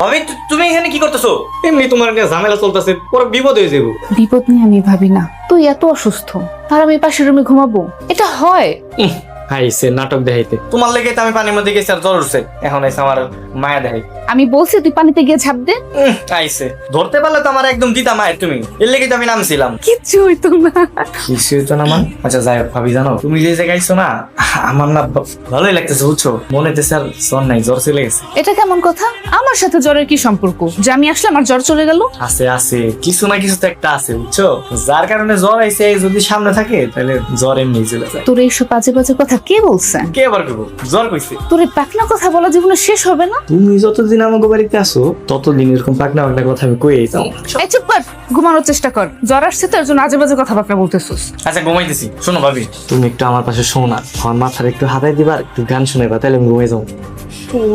ভাবি তুমি এখানে কি করতেছো? এমনি তোমার নিয়ে ঝামেলা চলতেছে, পরে বিপদ হয়ে যাবো। বিপদ নিয়ে আমি ভাবি না, তুই এত অসুস্থ আর আমি পাশের রুমে ঘুমাবো, এটা হয়? হাইছে নাটক দেখাইতে। তোমার লেগে তো আমি পানির মধ্যে গেছি আর জ্বর উঠছে, এখন এসে আমার মায়া দেখাই। আমি বলছি তুই পানিতে গিয়ে ঝাঁপ দে। আইছে ধরতে পারলে তো আমার একদম দিতা মায়ের তুমি, এর লেগে তো আমি নামছিলাম। কিচ্ছু হইতো না। কিছু হইতো না মান। আচ্ছা যাই হোক ভাবি, জানো তুমি যে জায়গায় আইছো না, আমার না ভালোই লাগতেছে বুঝছো, মনে হইতেছে আর জ্বর নাই, জ্বর চলে গেছে। এটা কেমন কথা? আমার সাথে জ্বরের কি সম্পর্ক যে আমি আসলে আমার জ্বর চলে গেল? আছে আছে, কিছু না কিছু তো একটা আছে বুঝছো, যার কারণে জ্বর আইছে যদি সামনে থাকে তাহলে জ্বর এমনি চলে যায়। তোর এইসব বাজে বাজে কথা কে বলছে? কে আবার করবো, জ্বর কইছে। তোর এই পাকনা কথা বলা জীবনে শেষ হবে না। তুমি যতদিন আমাকে বাড়িতে আসো ততদিন এরকম পাকনা পাকনা কথা আমি কই যাও। এই চুপ কর, ঘুমানোর চেষ্টা কর। জ্বর আসছে তো এর জন্য আজে বাজে কথাবার্তা বলতেছিস। আচ্ছা ঘুমাইতেছি, শোনো ভাবি তুমি একটু আমার পাশে শোনো না, আমার মাথার একটু হাতায় দিবা, একটু গান শোনাইবা, তাহলে আমি ঘুমাই যাবো।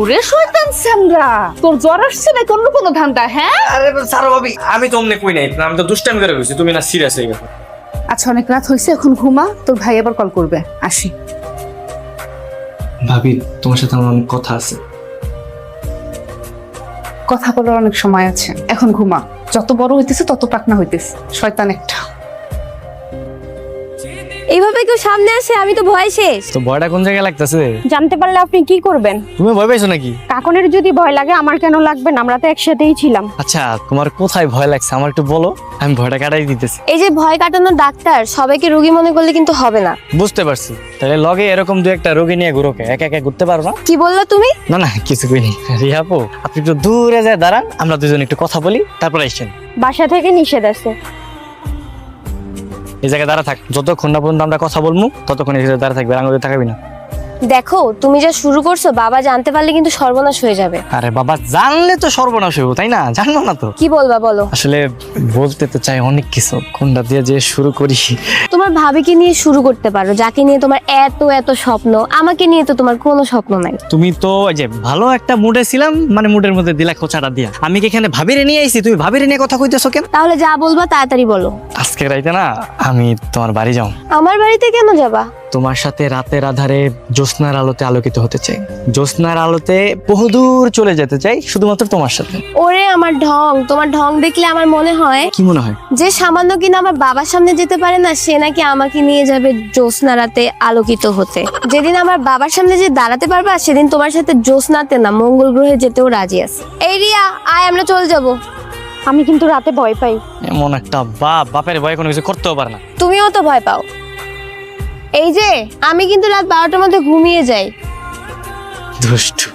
ওরে শয়তান স্যামরা, তোর জ্বর আসছে না অন্য কোনো ধান্দা? হ্যাঁ আরে ছাড়ো ভাবি, আমি তো অমনে কই নাই, আমি তো দুষ্টামি করে কইছি, তুমি না সিরিয়াস হয়ে গেছো। আচ্ছা অনেক রাত হয়েছে, এখন ঘুমা, তোর ভাই আবার কল করবে। আসি। ভাবি তোমার সাথে আমার অনেক কথা আছে। কথা বলার অনেক সময় আছে, এখন ঘুমা। যত বড় হইতেছে তত পাকনা হইতেছে, শয়তান একটা। এইভাবে কেউ সামনে আসে, আমি তো ভয় শেষ। তো ভয়টা কোন জায়গায় লাগতেছে? জানতে পারলে আপনি কি করবেন? তুমি ভয় পাইছো নাকি? কাকনের যদি ভয় লাগে আমার কেন লাগবে না? আমরা তো একসাথেই ছিলাম। আচ্ছা তোমার কোথায় ভয় লাগছে আমার একটু বলো, আমি ভয়টা কাটাই দিতেছি। এই যে ভয় কাটানোর ডাক্তার, সবাইকে রোগী মনে করলে কিন্তু হবে না। বুঝতে পারছি, তাহলে লগে এরকম দু একটা রোগী নিয়ে ঘুরোকে, একা একা ঘুরতে পারবা? কি বললা তুমি? না না কিছু কইনি। রিয়া আপু আপনি একটু দূরে যায় দাঁড়ান, আমরা দুজন একটু কথা বলি, তারপর আসছেন। বাসা থেকে নিষেধ আছে। এই জায়গায় দাঁড়া থাক, যতক্ষণ না পর্যন্ত আমরা কথা বলবো ততক্ষণ এই জায়গায় দাঁড়া থাকবে, আঙুলে থাকবি না। দেখো তুমি যা শুরু করছো, বাবা জানতে পারলে কিন্তু সর্বনাশ হয়ে যাবে। আরে বাবা জানলে তো সর্বনাশ হইব, তাই না? জানবো না তো। কি বলবা বলো? আসলে বলতে তো চাই অনেক কিছু, কোনটা দিয়ে যে শুরু করি। তোমার ভাবিকে নিয়ে শুরু করতে পারো, যাকে নিয়ে তোমার এত এত স্বপ্ন। আমাকে নিয়ে তো তোমার কোনো স্বপ্ন নাই। তুমি তো ওই যে ভালো একটা মুডে ছিলাম, মানে মুডের মধ্যে দিলা খোঁচাটা দিয়া। আমি কি এখানে ভাবিরে নিয়ে আইছি, তুমি ভাবিরে নিয়ে কথা কইতেছো কেন? তাহলে যা বলবা তাড়াতাড়ি বলো। আজকে রাইতে না আমি তোমার বাড়ি যাও। আমার বাড়িতে কেন যাবা? তোমার সাথে রাতের আধারে জ্যোৎস্নার আলোতে আলোকিত হতে চাই, জ্যোৎস্নার আলোতে বহুদূর চলে যেতে চাই, শুধুমাত্র তোমার সাথে। ওরে আমার ঢং, তোমার ঢং দেখলে আমার মনে হয় কি মনে হয়? যে সামান্য কিনা আমার বাবার সামনে যেতে পারে না, সে নাকি আমাকে নিয়ে যাবে জ্যোৎস্না রাতে আলোকিত হতে। যেদিন আমার বাবার সামনে যে দাঁড়াতে পারবা, সেদিন তোমার সাথে জ্যোৎস্নাতে না মঙ্গল গ্রহে যেতেও রাজি আছে। এই রিয়া আয়, আমরা চলে যাব। আমি কিন্তু রাতে ভয় পাই। এমন একটা বাপের ভয় কোনো কিছু করতেও পারে না। তুমিও তো ভয় পাও। এই যে আমি কিন্তু রাত 12টার মধ্যে ঘুমিয়ে যাই। দুষ্টু।